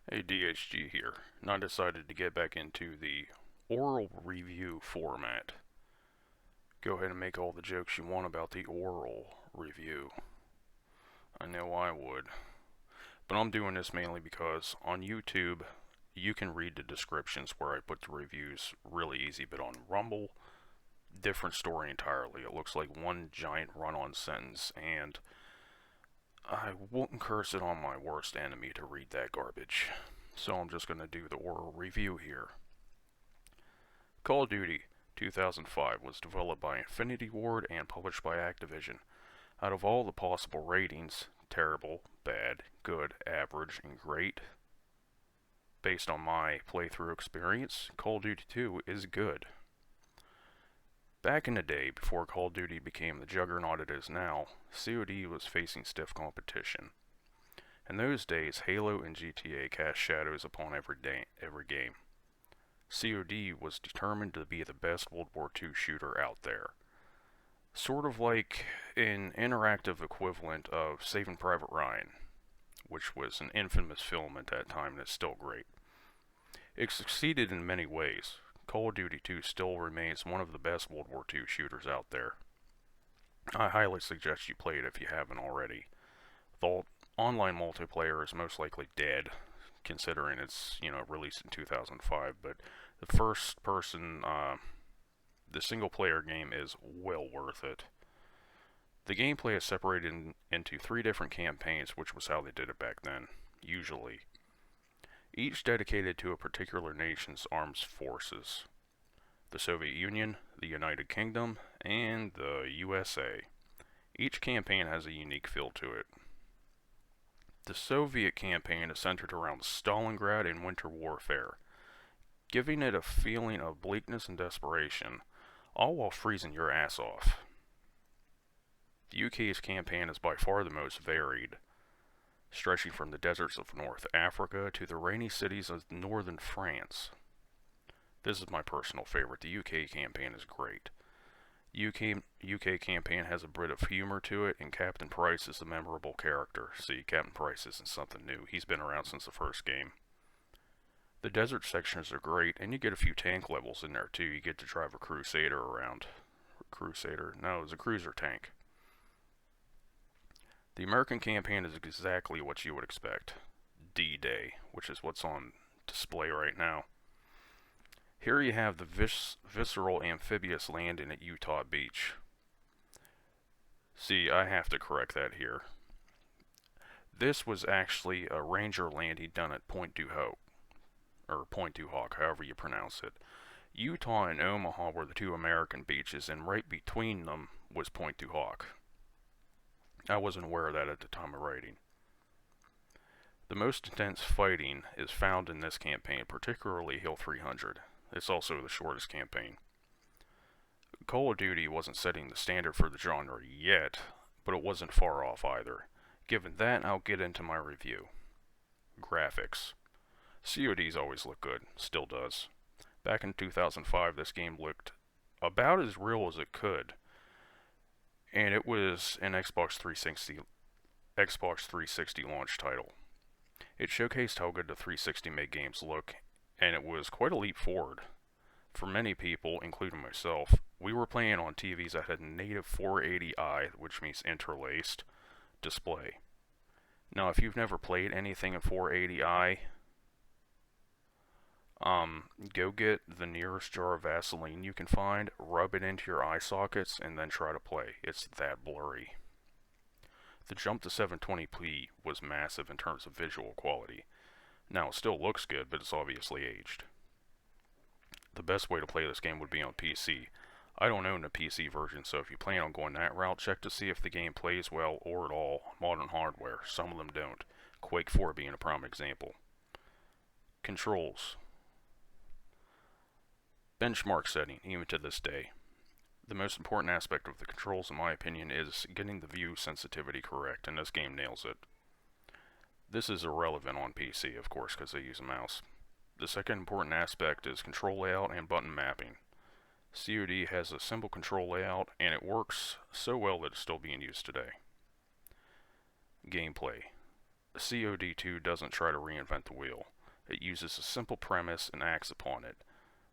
Hey, DHG here, and I decided to get back into the oral review format. Go ahead and make all the jokes you want about the oral review. I know I would. But I'm doing this mainly because on YouTube, you can read the descriptions where I put the reviews really easy, but on Rumble, different story entirely. It looks like one giant run-on sentence, and I wouldn't curse it on my worst enemy to read that garbage. So I'm just going to do the oral review here. Call of Duty 2005 was developed by Infinity Ward and published by Activision. Out of all the possible ratings, terrible, bad, good, average, and great, based on my playthrough experience, Call of Duty 2 is good. Back in the day, before Call of Duty became the juggernaut it is now, COD was facing stiff competition. In those days, Halo and GTA cast shadows upon every game. COD was determined to be the best World War II shooter out there. Sort of like an interactive equivalent of Saving Private Ryan, which was an infamous film at that time and is still great. It succeeded in many ways. Call of Duty 2 still remains one of the best World War II shooters out there. I highly suggest you play it if you haven't already. The online multiplayer is most likely dead, considering it's released in 2005. But the first person, the single player game is well worth it. The gameplay is separated into 3 different campaigns, which was how they did it back then, usually. Each dedicated to a particular nation's armed forces. The Soviet Union, the United Kingdom, and the USA. Each campaign has a unique feel to it. The Soviet campaign is centered around Stalingrad and winter warfare, giving it a feeling of bleakness and desperation, all while freezing your ass off. The UK's campaign is by far the most varied, stretching from the deserts of North Africa to the rainy cities of northern France. This is my personal favorite. The UK campaign is great. UK campaign has a bit of humor to it, and Captain Price is a memorable character. See, Captain Price isn't something new. He's been around since the first game. The desert sections are great, and you get a few tank levels in there too. You get to drive a Crusader around. Crusader? No, it's a cruiser tank. The American campaign is exactly what you would expect. D-Day, which is what's on display right now. Here you have the visceral amphibious landing at Utah Beach. See, I have to correct that here. This was actually a Ranger landing done at Point du Hoc, or Point du Hoc, however you pronounce it. Utah and Omaha were the 2 American beaches, and right between them was Point du Hoc. I wasn't aware of that at the time of writing. The most intense fighting is found in this campaign, particularly Hill 300. It's also the shortest campaign. Call of Duty wasn't setting the standard for the genre yet, but it wasn't far off either. Given that, I'll get into my review. Graphics. COD's always looked good, still does. Back in 2005, this game looked about as real as it could, and it was an Xbox 360 launch title. It showcased how good the 360 made games look, and it was quite a leap forward. For many people, including myself, we were playing on TVs that had native 480i, which means interlaced, display. Now, if you've never played anything in 480i, go get the nearest jar of Vaseline you can find, rub it into your eye sockets, and then try to play. It's that blurry. The jump to 720p was massive in terms of visual quality. Now, it still looks good, but it's obviously aged. The best way to play this game would be on PC. I don't own a PC version, so if you plan on going that route, check to see if the game plays well or at all on modern hardware. Some of them don't. Quake 4 being a prime example. Controls. Benchmark setting, even to this day. The most important aspect of the controls, in my opinion, is getting the view sensitivity correct, and this game nails it. This is irrelevant on PC, of course, because they use a mouse. The second important aspect is control layout and button mapping. COD has a simple control layout, and it works so well that it's still being used today. Gameplay. COD 2 doesn't try to reinvent the wheel. It uses a simple premise and acts upon it,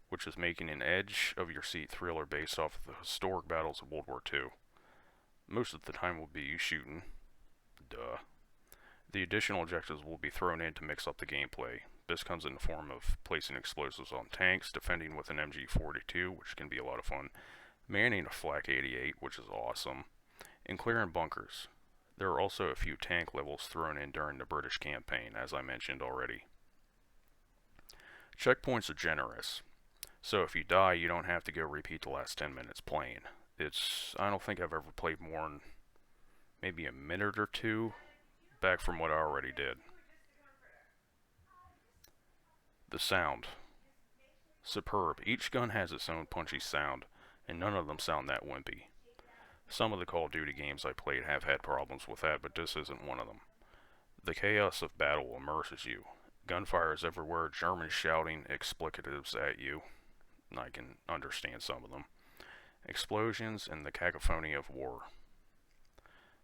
which is making an edge-of-your-seat thriller based off of the historic battles of World War II. Most of the time will be you shooting. Duh. The additional objectives will be thrown in to mix up the gameplay. This comes in the form of placing explosives on tanks, defending with an MG42, which can be a lot of fun, manning a Flak 88, which is awesome, and clearing bunkers. There are also a few tank levels thrown in during the British campaign, as I mentioned already. Checkpoints are generous, so if you die, you don't have to go repeat the last 10 minutes playing. I don't think I've ever played more than maybe a minute or two back from what I already did. The sound. Superb. Each gun has its own punchy sound, and none of them sound that wimpy. Some of the Call of Duty games I played have had problems with that, but this isn't one of them. The chaos of battle immerses you. Gunfire is everywhere, Germans shouting explicatives at you. I can understand some of them. Explosions and the cacophony of war.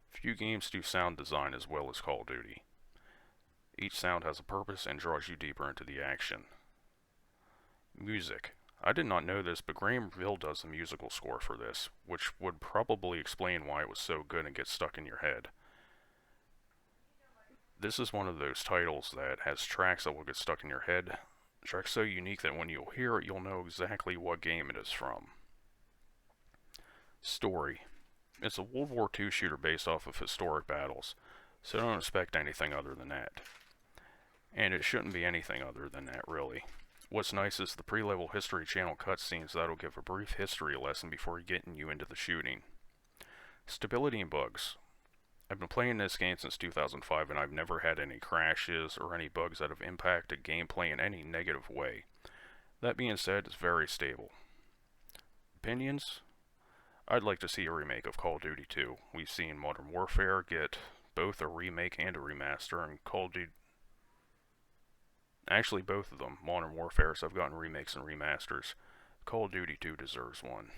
Few games do sound design as well as Call of Duty. Each sound has a purpose and draws you deeper into the action. Music. I did not know this, but Graham Hill does the musical score for this, which would probably explain why it was so good and gets stuck in your head. This is one of those titles that has tracks that will get stuck in your head. Tracks so unique that when you'll hear it, you'll know exactly what game it is from. Story. It's a World War II shooter based off of historic battles, so don't expect anything other than that. And it shouldn't be anything other than that, really. What's nice is the pre-level History Channel cutscenes that'll give a brief history lesson before getting you into the shooting. Stability and bugs. I've been playing this game since 2005 and I've never had any crashes or any bugs that have impacted gameplay in any negative way. That being said, it's very stable. Opinions? I'd like to see a remake of Call of Duty 2. We've seen Modern Warfare get both a remake and a remaster, and Call of Duty... Actually, both of them, Modern Warfares, have gotten remakes and remasters. Call of Duty 2 deserves one.